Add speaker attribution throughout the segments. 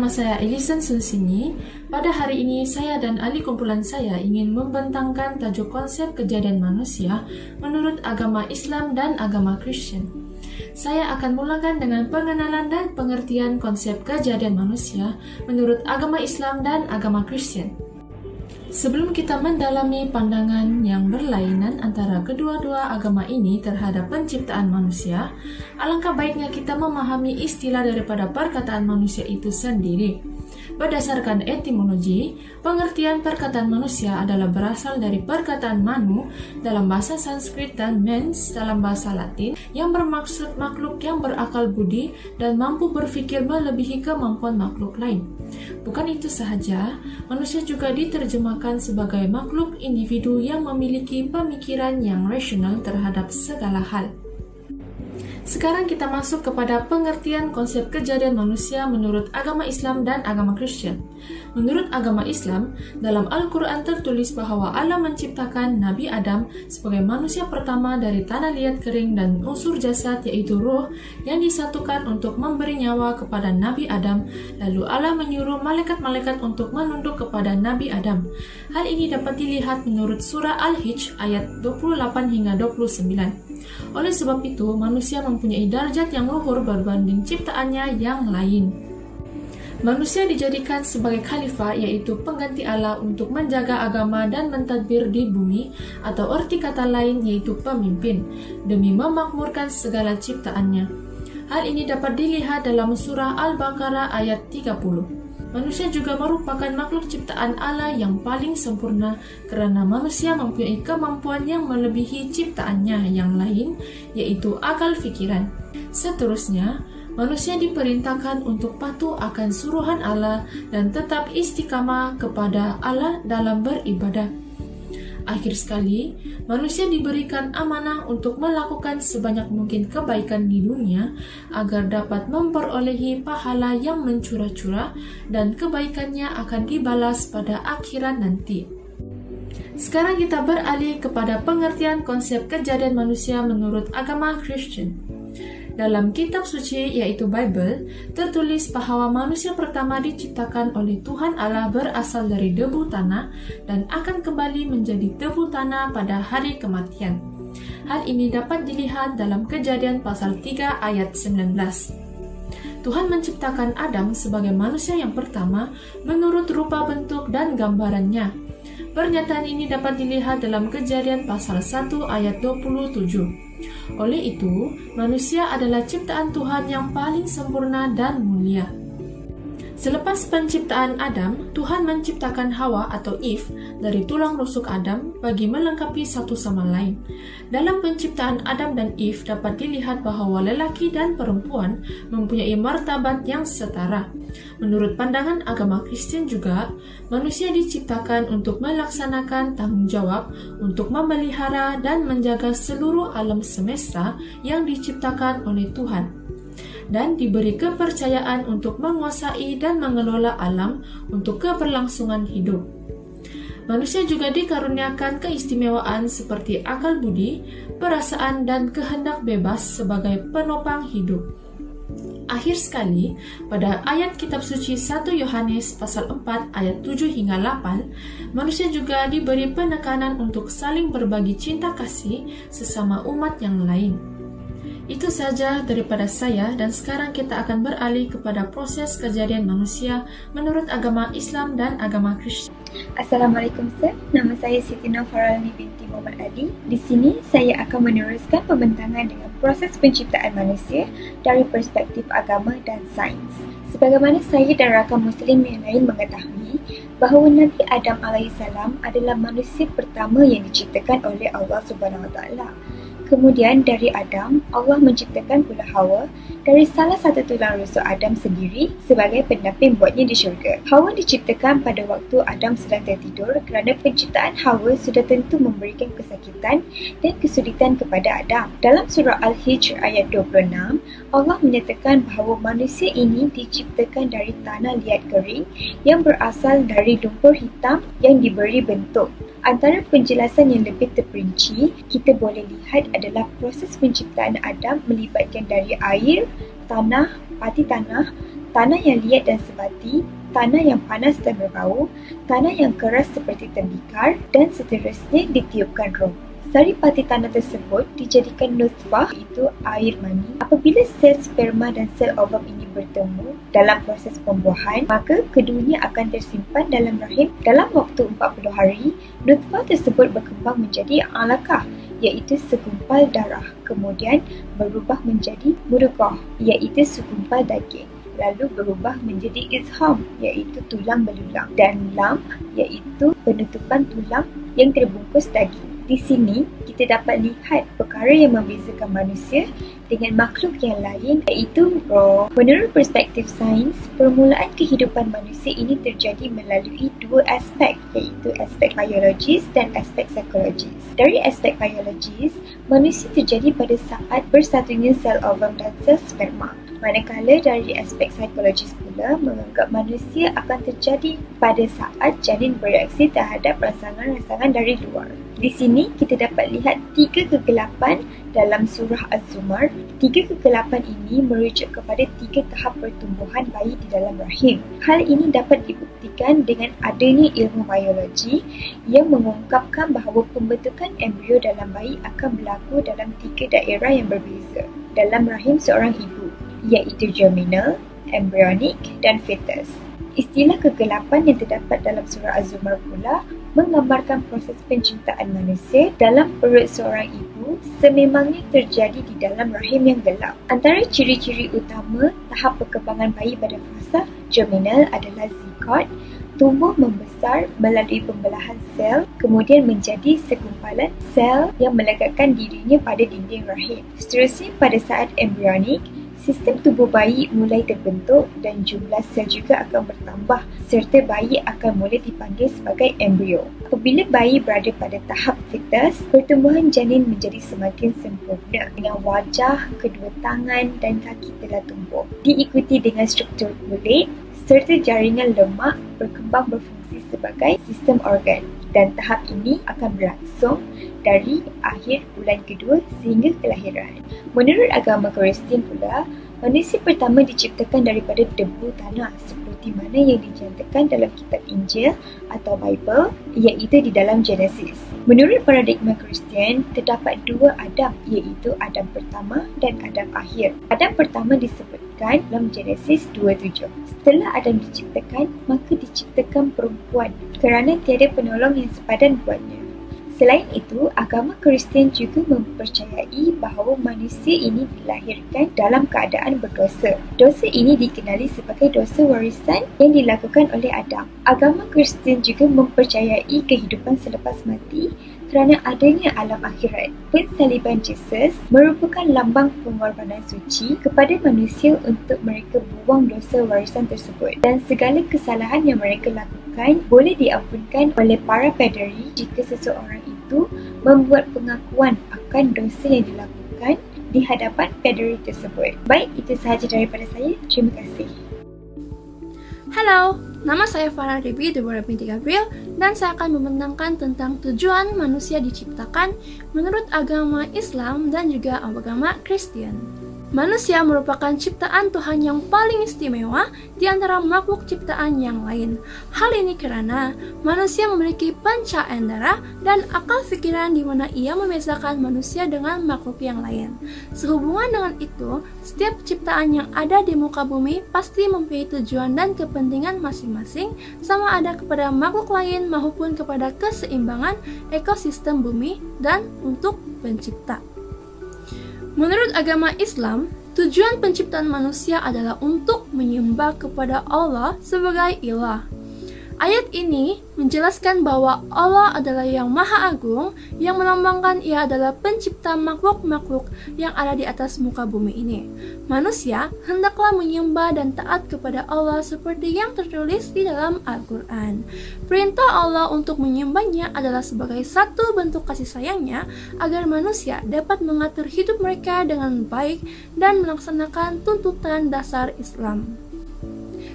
Speaker 1: nama saya Ellison Sunsini. Pada hari ini, saya dan ahli kumpulan saya ingin membentangkan tajuk konsep kejadian manusia menurut agama Islam dan agama Kristen. Saya akan mulakan dengan pengenalan dan pengertian konsep kejadian manusia menurut agama Islam dan agama Kristen. Sebelum kita mendalami pandangan yang berlainan antara kedua-dua agama ini terhadap penciptaan manusia, alangkah baiknya kita memahami istilah daripada perkataan manusia itu sendiri. Berdasarkan etimologi, pengertian perkataan manusia adalah berasal dari perkataan manu dalam bahasa Sanskrit dan mens dalam bahasa Latin yang bermaksud makhluk yang berakal budi dan mampu berfikir melebihi kemampuan makhluk lain. Bukan itu sahaja, manusia juga diterjemahkan sebagai makhluk individu yang memiliki pemikiran yang rasional terhadap segala hal. Sekarang kita masuk kepada pengertian konsep kejadian manusia menurut agama Islam dan agama Kristen. Menurut agama Islam, dalam Al-Quran tertulis bahwa Allah menciptakan Nabi Adam sebagai manusia pertama dari tanah liat kering dan unsur jasad yaitu roh yang disatukan untuk memberi nyawa kepada Nabi Adam. Lalu Allah menyuruh malaikat-malaikat untuk menunduk kepada Nabi Adam. Hal ini dapat dilihat menurut surah Al-Hijj ayat 28 hingga 29. Oleh sebab itu, manusia mempunyai darjat yang luhur berbanding ciptaannya yang lain. Manusia dijadikan sebagai khalifah, yaitu pengganti Allah untuk menjaga agama dan mentadbir di bumi, atau arti kata lain yaitu pemimpin, demi memakmurkan segala ciptaannya. Hal ini dapat dilihat dalam surah Al-Baqarah ayat 30. Manusia juga merupakan makhluk ciptaan Allah yang paling sempurna karena manusia mempunyai kemampuan yang melebihi ciptaannya yang lain, yaitu akal fikiran. Seterusnya, manusia diperintahkan untuk patuh akan suruhan Allah dan tetap istiqamah kepada Allah dalam beribadah. Akhir sekali, manusia diberikan amanah untuk melakukan sebanyak mungkin kebaikan di dunia agar dapat memperolehi pahala yang mencurah-curah dan kebaikannya akan dibalas pada akhirat nanti. Sekarang kita beralih kepada pengertian konsep kejadian manusia menurut agama Kristen. Dalam kitab suci yaitu Bible, tertulis bahwa manusia pertama diciptakan oleh Tuhan Allah berasal dari debu tanah dan akan kembali menjadi debu tanah pada hari kematian. Hal ini dapat dilihat dalam Kejadian pasal 3 ayat 19. Tuhan menciptakan Adam sebagai manusia yang pertama menurut rupa bentuk dan gambarannya. Pernyataan ini dapat dilihat dalam Kejadian pasal 1 ayat 27. Oleh itu, manusia adalah ciptaan Tuhan yang paling sempurna dan mulia. Selepas penciptaan Adam, Tuhan menciptakan Hawa atau Eve dari tulang rusuk Adam bagi melengkapi satu sama lain. Dalam penciptaan Adam dan Eve dapat dilihat bahwa lelaki dan perempuan mempunyai martabat yang setara. Menurut pandangan agama Kristen juga, manusia diciptakan untuk melaksanakan tanggung jawab untuk memelihara dan menjaga seluruh alam semesta yang diciptakan oleh Tuhan, dan diberi kepercayaan untuk menguasai dan mengelola alam untuk keberlangsungan hidup. Manusia juga dikaruniakan keistimewaan seperti akal budi, perasaan, dan kehendak bebas sebagai penopang hidup. Akhir sekali, pada ayat kitab suci 1 Yohanes pasal 4 ayat 7 hingga 8, manusia juga diberi penekanan untuk saling berbagi cinta kasih sesama umat yang lain. Itu saja daripada saya, dan sekarang kita akan beralih kepada proses kejadian manusia menurut agama Islam dan agama Kristen.
Speaker 2: Assalamualaikum Sir, nama saya Siti Faralni binti Muhammad Ali. Di sini saya akan meneruskan pembentangan dengan proses penciptaan manusia dari perspektif agama dan sains. Sebagaimana saya dan rakan Muslim yang lain mengetahui bahawa Nabi Adam AS adalah manusia pertama yang diciptakan oleh Allah SWT. Kemudian dari Adam, Allah menciptakan pula Hawa dari salah satu tulang rusuk Adam sendiri sebagai pendamping buatnya di syurga. Hawa diciptakan pada waktu Adam sedang tertidur kerana penciptaan Hawa sudah tentu memberikan kesakitan dan kesulitan kepada Adam. Dalam surah Al-Hijr ayat 26, Allah menyatakan bahawa manusia ini diciptakan dari tanah liat kering yang berasal dari lumpur hitam yang diberi bentuk. Antara penjelasan yang lebih terperinci, kita boleh lihat adalah proses penciptaan Adam melibatkan dari air, tanah, pati tanah, tanah yang liat dan sebati, tanah yang panas dan berbau, tanah yang keras seperti tembikar, dan seterusnya ditiupkan roh. Saripati tanah tersebut dijadikan nutfah, iaitu air mani. Apabila sel sperma dan sel ovum ini bertemu dalam proses pembuahan, maka keduanya akan tersimpan dalam rahim dalam waktu 40 hari. Nutfah tersebut berkembang menjadi alaqah, iaitu segumpal darah, kemudian berubah menjadi mudghah, iaitu segumpal daging, lalu berubah menjadi izham, iaitu tulang belulang, dan lam, iaitu penutupan tulang yang terbungkus daging. Di sini, kita dapat lihat perkara yang membezakan manusia dengan makhluk yang lain, iaitu roh. Menurut perspektif sains, permulaan kehidupan manusia ini terjadi melalui dua aspek, iaitu aspek biologis dan aspek psikologis. Dari aspek biologis, manusia terjadi pada saat bersatunya sel ovum dan sel sperma. Manakala dari aspek psikologis pula menganggap manusia akan terjadi pada saat janin bereaksi terhadap rangsangan-rangsangan dari luar. Di sini kita dapat lihat 3 kegelapan dalam surah Az-Zumar. 3 kegelapan ini merujuk kepada 3 tahap pertumbuhan bayi di dalam rahim. Hal ini dapat dibuktikan dengan adanya ilmu biologi yang mengungkapkan bahawa pembentukan embrio dalam bayi akan berlaku dalam 3 daerah yang berbeza dalam rahim seorang ibu, iaitu germinal, embryonic, dan fetus. Istilah kegelapan yang terdapat dalam surah Az-Zumar pula menggambarkan proses penciptaan manusia dalam perut seorang ibu sememangnya terjadi di dalam rahim yang gelap. Antara ciri-ciri utama tahap perkembangan bayi pada fasa germinal adalah zigot, tumbuh membesar melalui pembelahan sel, kemudian menjadi segumpalan sel yang melegatkan dirinya pada dinding rahim. Seterusnya, pada saat embryonic, sistem tubuh bayi mulai terbentuk dan jumlah sel juga akan bertambah serta bayi akan mula dipanggil sebagai embrio. Apabila bayi berada pada tahap fetus, pertumbuhan janin menjadi semakin sempurna dengan wajah, kedua tangan dan kaki telah tumbuh. Diikuti dengan struktur kulit serta jaringan lemak berkembang berfungsi sebagai sistem organ, dan tahap ini akan berlangsung dari akhir bulan kedua sehingga kelahiran. Menurut agama Kristian pula, manusia pertama diciptakan daripada debu tanah seperti mana yang dinyatakan dalam kitab Injil atau Bible, iaitu di dalam Genesis. Menurut paradigma Kristian, terdapat 2 Adam, iaitu Adam pertama dan Adam akhir. Adam pertama disebutkan dalam Genesis 2:7. Setelah Adam diciptakan, maka diciptakan perempuan kerana tiada penolong yang sepadan buatnya. Selain itu, agama Kristian juga mempercayai bahawa manusia ini dilahirkan dalam keadaan berdosa. Dosa ini dikenali sebagai dosa warisan yang dilakukan oleh Adam. Agama Kristian juga mempercayai kehidupan selepas mati kerana adanya alam akhirat. Pensaliban Yesus merupakan lambang pengorbanan suci kepada manusia untuk mereka buang dosa warisan tersebut, dan segala kesalahan yang mereka lakukan boleh diampunkan oleh para paderi jika seseorang itu membuat pengakuan akan dosa yang dilakukan di hadapan paderi tersebut. Baik, itu sahaja daripada saya. Terima kasih.
Speaker 3: Halo, nama saya Farah Debbie Deborah binti Gabriel, dan saya akan membentangkan tentang tujuan manusia diciptakan menurut agama Islam dan juga agama Kristen. Manusia merupakan ciptaan Tuhan yang paling istimewa di antara makhluk ciptaan yang lain. Hal ini karena manusia memiliki panca indera dan akal pikiran di mana ia membedakan manusia dengan makhluk yang lain. Sehubungan dengan itu, setiap ciptaan yang ada di muka bumi pasti mempunyai tujuan dan kepentingan masing-masing, sama ada kepada makhluk lain maupun kepada keseimbangan ekosistem bumi dan untuk pencipta. Menurut agama Islam, tujuan penciptaan manusia adalah untuk menyembah kepada Allah sebagai ilah. Ayat ini menjelaskan bahwa Allah adalah yang Maha Agung, yang melambangkan Ia adalah pencipta makhluk-makhluk yang ada di atas muka bumi ini. Manusia hendaklah menyembah dan taat kepada Allah seperti yang tertulis di dalam Al-Quran. Perintah Allah untuk menyembahnya adalah sebagai satu bentuk kasih sayangnya agar manusia dapat mengatur hidup mereka dengan baik dan melaksanakan tuntutan dasar Islam.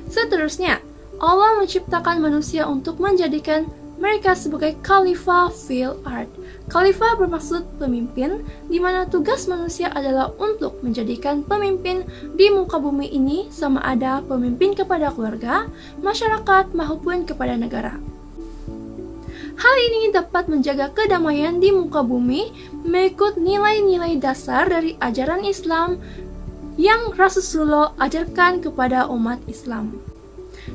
Speaker 3: Seterusnya, Allah menciptakan manusia untuk menjadikan mereka sebagai khalifah fil ard. Khalifah bermaksud pemimpin, di mana tugas manusia adalah untuk menjadikan pemimpin di muka bumi ini sama ada pemimpin kepada keluarga, masyarakat, maupun kepada negara. Hal ini dapat menjaga kedamaian di muka bumi mengikut nilai-nilai dasar dari ajaran Islam yang Rasulullah ajarkan kepada umat Islam.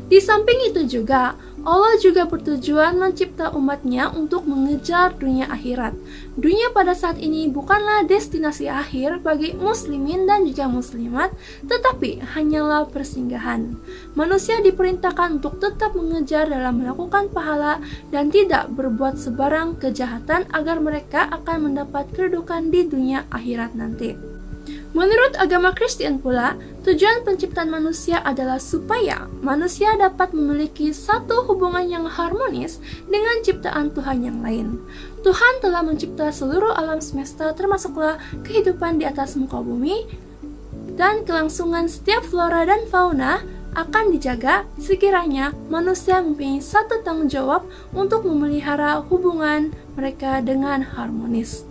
Speaker 3: Di samping itu juga, Allah juga bertujuan mencipta umatnya untuk mengejar dunia akhirat. Dunia pada saat ini bukanlah destinasi akhir bagi muslimin dan juga muslimat, tetapi hanyalah persinggahan. Manusia diperintahkan untuk tetap mengejar dalam melakukan pahala dan tidak berbuat sebarang kejahatan agar mereka akan mendapat kedudukan di dunia akhirat nanti. Menurut agama Kristen pula, tujuan penciptaan manusia adalah supaya manusia dapat memiliki satu hubungan yang harmonis dengan ciptaan Tuhan yang lain. Tuhan telah mencipta seluruh alam semesta termasuklah kehidupan di atas muka bumi, dan kelangsungan setiap flora dan fauna akan dijaga sekiranya manusia mempunyai satu tanggung jawab untuk memelihara hubungan mereka dengan harmonis.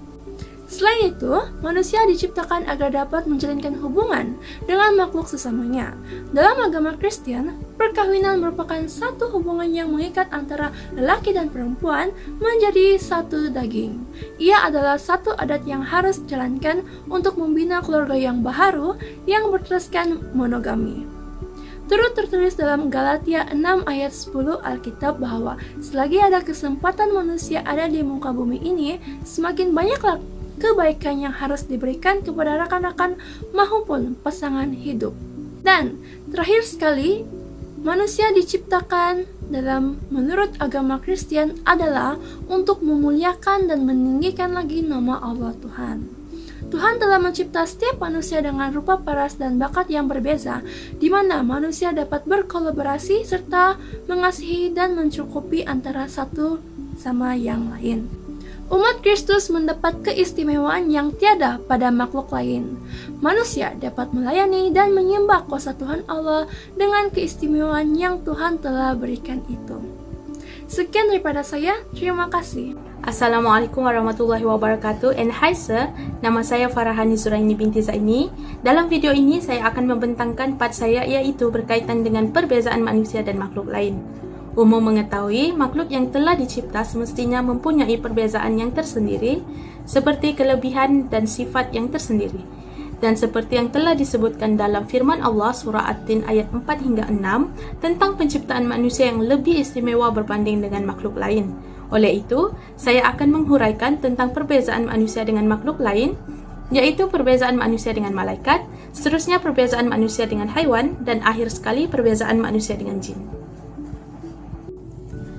Speaker 3: Selain itu, manusia diciptakan agar dapat menjalinkan hubungan dengan makhluk sesamanya. Dalam agama Kristen, perkawinan merupakan satu hubungan yang mengikat antara lelaki dan perempuan menjadi satu daging. Ia adalah satu adat yang harus dijalankan untuk membina keluarga yang baharu yang berteruskan monogami. Turut tertulis dalam Galatia 6 ayat 10 Alkitab bahwa selagi ada kesempatan manusia ada di muka bumi ini, semakin banyaklah kebaikan yang harus diberikan kepada rekan-rekan maupun pasangan hidup. Dan terakhir sekali, manusia diciptakan menurut agama Kristen adalah untuk memuliakan dan meninggikan lagi nama Allah Tuhan. Tuhan telah mencipta setiap manusia dengan rupa paras dan bakat yang berbeza, di mana manusia dapat berkolaborasi serta mengasihi dan mencukupi antara satu sama yang lain. Umat Kristus mendapat keistimewaan yang tiada pada makhluk lain. Manusia dapat melayani dan menyembah kuasa Tuhan Allah dengan keistimewaan yang Tuhan telah berikan itu. Sekian daripada saya, terima kasih.
Speaker 4: Assalamualaikum warahmatullahi wabarakatuh. And hi sir, nama saya Farahani Zuraini binti Zaini. Dalam video ini saya akan membentangkan part saya, yaitu berkaitan dengan perbezaan manusia dan makhluk lain. Umum mengetahui, makhluk yang telah dicipta semestinya mempunyai perbezaan yang tersendiri, seperti kelebihan dan sifat yang tersendiri. Dan seperti yang telah disebutkan dalam firman Allah surah At-Tin ayat 4 hingga 6 tentang penciptaan manusia yang lebih istimewa berbanding dengan makhluk lain. Oleh itu, saya akan menghuraikan tentang perbezaan manusia dengan makhluk lain, yaitu perbezaan manusia dengan malaikat, seterusnya perbezaan manusia dengan haiwan, dan akhir sekali perbezaan manusia dengan jin.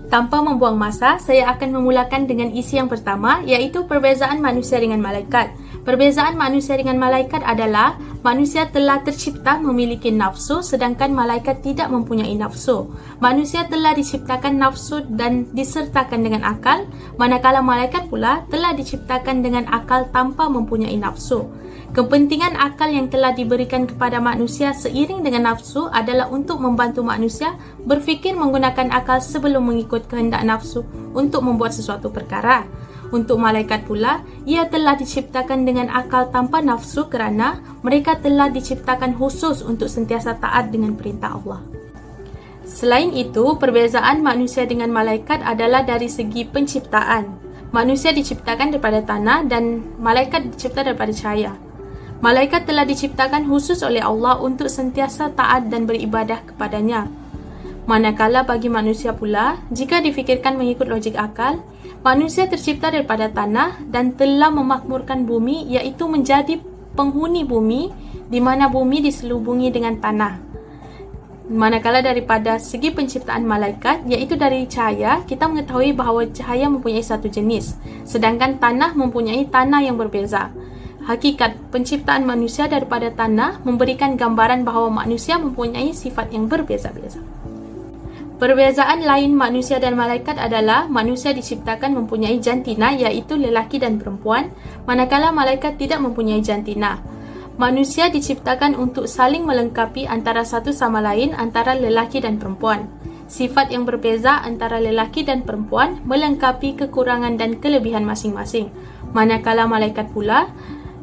Speaker 4: Tanpa membuang masa, saya akan memulakan dengan isi yang pertama, yaitu perbezaan manusia dengan malaikat. Perbezaan manusia dengan malaikat adalah manusia telah tercipta memiliki nafsu, sedangkan malaikat tidak mempunyai nafsu. Manusia telah diciptakan nafsu dan disertakan dengan akal, manakala malaikat pula telah diciptakan dengan akal tanpa mempunyai nafsu. Kepentingan akal yang telah diberikan kepada manusia seiring dengan nafsu adalah untuk membantu manusia berfikir menggunakan akal sebelum mengikut kehendak nafsu untuk membuat sesuatu perkara. Untuk malaikat pula, ia telah diciptakan dengan akal tanpa nafsu kerana mereka telah diciptakan khusus untuk sentiasa taat dengan perintah Allah. Selain itu, perbezaan manusia dengan malaikat adalah dari segi penciptaan. Manusia diciptakan daripada tanah dan malaikat dicipta daripada cahaya. Malaikat telah diciptakan khusus oleh Allah untuk sentiasa taat dan beribadah kepadanya. Manakala bagi manusia pula, jika difikirkan mengikut logik akal, manusia tercipta daripada tanah dan telah memakmurkan bumi, iaitu menjadi penghuni bumi, di mana bumi diselubungi dengan tanah. Manakala daripada segi penciptaan malaikat, iaitu dari cahaya, kita mengetahui bahawa cahaya mempunyai satu jenis, sedangkan tanah mempunyai tanah yang berbeza. Hakikat penciptaan manusia daripada tanah memberikan gambaran bahawa manusia mempunyai sifat yang berbeza-beza. Perbezaan lain manusia dan malaikat adalah manusia diciptakan mempunyai jantina, iaitu lelaki dan perempuan, manakala malaikat tidak mempunyai jantina. Manusia diciptakan untuk saling melengkapi antara satu sama lain antara lelaki dan perempuan. Sifat yang berbeza antara lelaki dan perempuan melengkapi kekurangan dan kelebihan masing-masing. Manakala malaikat pula,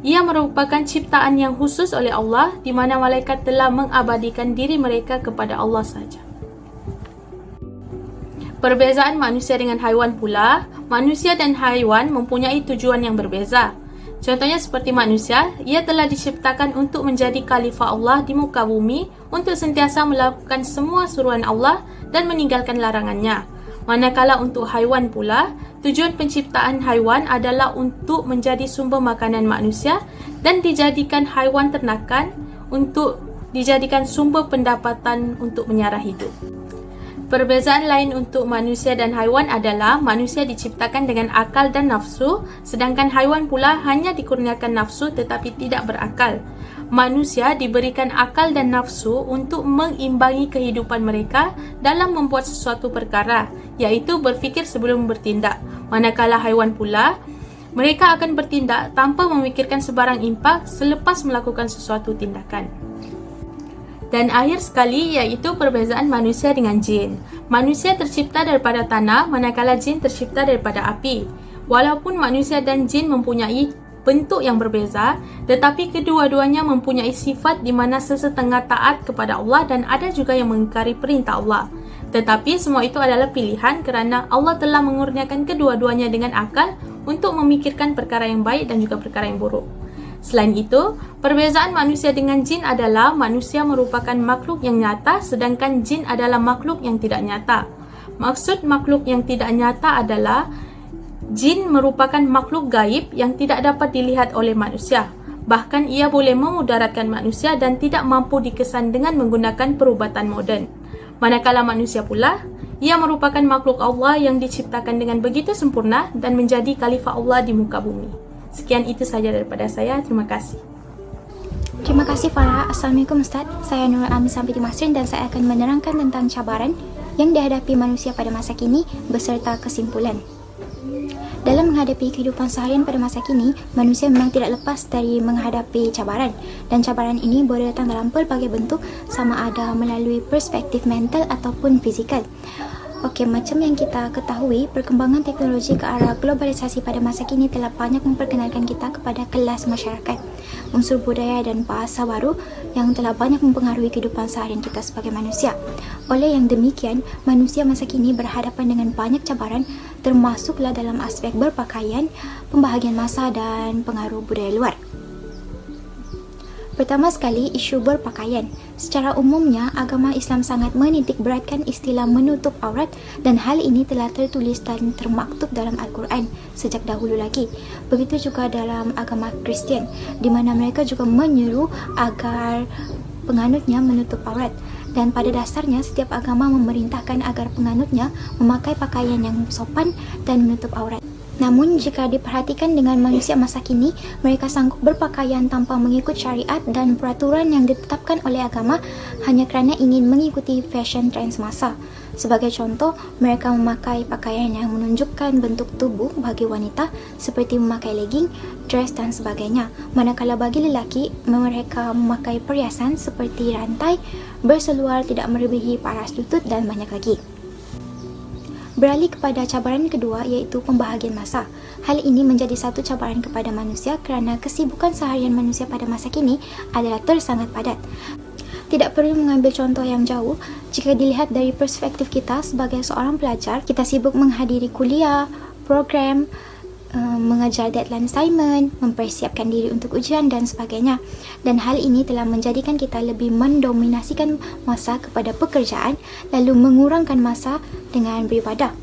Speaker 4: ia merupakan ciptaan yang khusus oleh Allah, di mana malaikat telah mengabadikan diri mereka kepada Allah sahaja. Perbezaan manusia dengan haiwan pula, manusia dan haiwan mempunyai tujuan yang berbeza. Contohnya seperti manusia, ia telah diciptakan untuk menjadi khalifah Allah di muka bumi, untuk sentiasa melakukan semua suruhan Allah dan meninggalkan larangannya. Manakala untuk haiwan pula, tujuan penciptaan haiwan adalah untuk menjadi sumber makanan manusia dan dijadikan haiwan ternakan untuk dijadikan sumber pendapatan untuk menyara hidup. Perbezaan lain untuk manusia dan haiwan adalah manusia diciptakan dengan akal dan nafsu, sedangkan haiwan pula hanya dikurniakan nafsu tetapi tidak berakal. Manusia diberikan akal dan nafsu untuk mengimbangi kehidupan mereka dalam membuat sesuatu perkara, iaitu berfikir sebelum bertindak. Manakala haiwan pula, mereka akan bertindak tanpa memikirkan sebarang impak selepas melakukan sesuatu tindakan. Dan akhir sekali iaitu perbezaan manusia dengan jin. Manusia tercipta daripada tanah, manakala jin tercipta daripada api. Walaupun manusia dan jin mempunyai bentuk yang berbeza, tetapi kedua-duanya mempunyai sifat di mana sesetengah taat kepada Allah dan ada juga yang mengingkari perintah Allah. Tetapi semua itu adalah pilihan kerana Allah telah mengurniakan kedua-duanya dengan akal untuk memikirkan perkara yang baik dan juga perkara yang buruk. Selain itu, perbezaan manusia dengan jin adalah manusia merupakan makhluk yang nyata sedangkan jin adalah makhluk yang tidak nyata. Maksud makhluk yang tidak nyata adalah jin merupakan makhluk gaib yang tidak dapat dilihat oleh manusia. Bahkan ia boleh memudaratkan manusia dan tidak mampu dikesan dengan menggunakan perubatan moden. Manakala manusia pula, ia merupakan makhluk Allah yang diciptakan dengan begitu sempurna dan menjadi khalifah Allah di muka bumi. Sekian itu saja daripada saya. Terima kasih.
Speaker 5: Terima kasih Farah. Assalamualaikum Ustaz. Saya Nurul Amin Sampai Masrin dan saya akan menerangkan tentang cabaran yang dihadapi manusia pada masa kini beserta kesimpulan. Dalam menghadapi kehidupan seharian pada masa kini, manusia memang tidak lepas dari menghadapi cabaran. Dan cabaran ini boleh datang dalam pelbagai bentuk, sama ada melalui perspektif mental ataupun fizikal. Okey, macam yang kita ketahui, perkembangan teknologi ke arah globalisasi pada masa kini telah banyak memperkenalkan kita kepada kelas masyarakat, unsur budaya dan bahasa baru yang telah banyak mempengaruhi kehidupan seharian kita sebagai manusia. Oleh yang demikian, manusia masa kini berhadapan dengan banyak cabaran, termasuklah dalam aspek berpakaian, pembahagian masa dan pengaruh budaya luar. Pertama sekali, isu berpakaian. Secara umumnya, agama Islam sangat menitik beratkan istilah menutup aurat dan hal ini telah tertulis dan termaktub dalam Al-Quran sejak dahulu lagi. Begitu juga dalam agama Kristian, di mana mereka juga menyeru agar penganutnya menutup aurat. Dan pada dasarnya, setiap agama memerintahkan agar penganutnya memakai pakaian yang sopan dan menutup aurat. Namun, jika diperhatikan dengan manusia masa kini, mereka sanggup berpakaian tanpa mengikut syariat dan peraturan yang ditetapkan oleh agama hanya kerana ingin mengikuti fashion trend semasa. Sebagai contoh, mereka memakai pakaian yang menunjukkan bentuk tubuh bagi wanita seperti memakai legging, dress dan sebagainya. Manakala bagi lelaki, mereka memakai perhiasan seperti rantai, berseluar tidak melebihi paras lutut dan banyak lagi. Beralih kepada cabaran kedua iaitu pembahagian masa. Hal ini menjadi satu cabaran kepada manusia kerana kesibukan seharian manusia pada masa kini adalah tersangat padat. Tidak perlu mengambil contoh yang jauh, jika dilihat dari perspektif kita sebagai seorang pelajar, kita sibuk menghadiri kuliah, program, mengajar deadline assignment, mempersiapkan diri untuk ujian dan sebagainya. Dan hal ini telah menjadikan kita lebih mendominasikan masa kepada pekerjaan lalu mengurangkan masa dengan beribadah.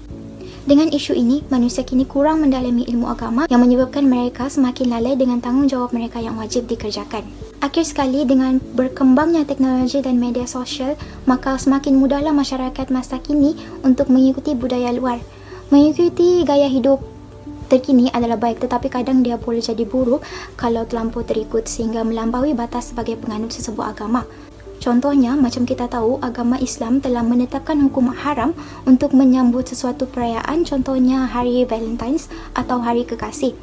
Speaker 5: Dengan isu ini, manusia kini kurang mendalami ilmu agama yang menyebabkan mereka semakin lalai dengan tanggungjawab mereka yang wajib dikerjakan. Akhir sekali, dengan berkembangnya teknologi dan media sosial, maka semakin mudahlah masyarakat masa kini untuk mengikuti budaya luar. Mengikuti gaya hidup terkini adalah baik, tetapi kadang dia boleh jadi buruk kalau terlampau terikut sehingga melampaui batas sebagai penganut sesebuah agama. Contohnya, macam kita tahu, agama Islam telah menetapkan hukum haram untuk menyambut sesuatu perayaan, contohnya Hari Valentines atau Hari Kekasih.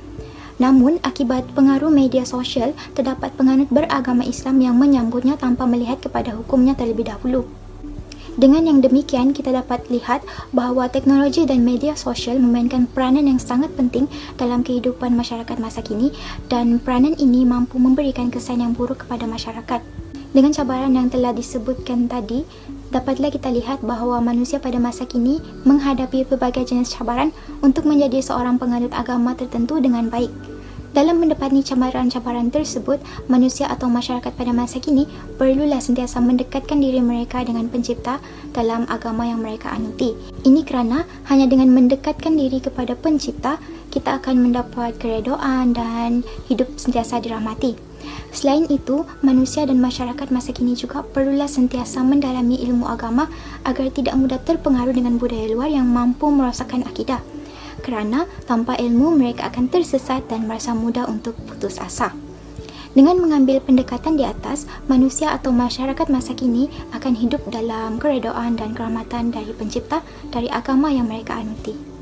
Speaker 5: Namun, akibat pengaruh media sosial, terdapat penganut beragama Islam yang menyambutnya tanpa melihat kepada hukumnya terlebih dahulu. Dengan yang demikian, kita dapat lihat bahawa teknologi dan media sosial memainkan peranan yang sangat penting dalam kehidupan masyarakat masa kini dan peranan ini mampu memberikan kesan yang buruk kepada masyarakat. Dengan cabaran yang telah disebutkan tadi, dapatlah kita lihat bahawa manusia pada masa kini menghadapi berbagai jenis cabaran untuk menjadi seorang penganut agama tertentu dengan baik. Dalam mendapati cabaran-cabaran tersebut, manusia atau masyarakat pada masa kini perlulah sentiasa mendekatkan diri mereka dengan Pencipta dalam agama yang mereka anuti. Ini kerana hanya dengan mendekatkan diri kepada Pencipta, kita akan mendapat keredoan dan hidup sentiasa dirahmati. Selain itu, manusia dan masyarakat masa kini juga perlulah sentiasa mendalami ilmu agama agar tidak mudah terpengaruh dengan budaya luar yang mampu merosakkan akidah. Kerana tanpa ilmu mereka akan tersesat dan merasa mudah untuk putus asa. Dengan mengambil pendekatan di atas, manusia atau masyarakat masa kini akan hidup dalam keredoan dan kerahmatan dari Pencipta dari agama yang mereka anuti.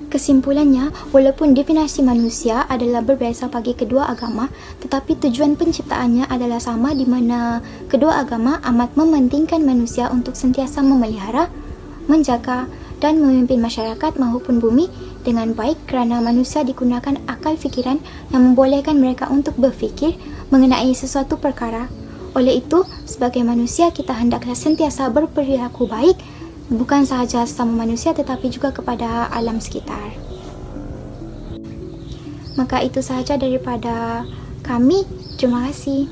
Speaker 5: Kesimpulannya, walaupun definisi manusia adalah berbeza bagi kedua agama, tetapi tujuan penciptaannya adalah sama di mana kedua agama amat mementingkan manusia untuk sentiasa memelihara, menjaga dan memimpin masyarakat maupun bumi dengan baik kerana manusia digunakan akal fikiran yang membolehkan mereka untuk berfikir mengenai sesuatu perkara. Oleh itu, sebagai manusia kita hendaklah sentiasa berperilaku baik bukan sahaja sesama manusia tetapi juga kepada alam sekitar. Maka itu sahaja daripada kami. Terima kasih.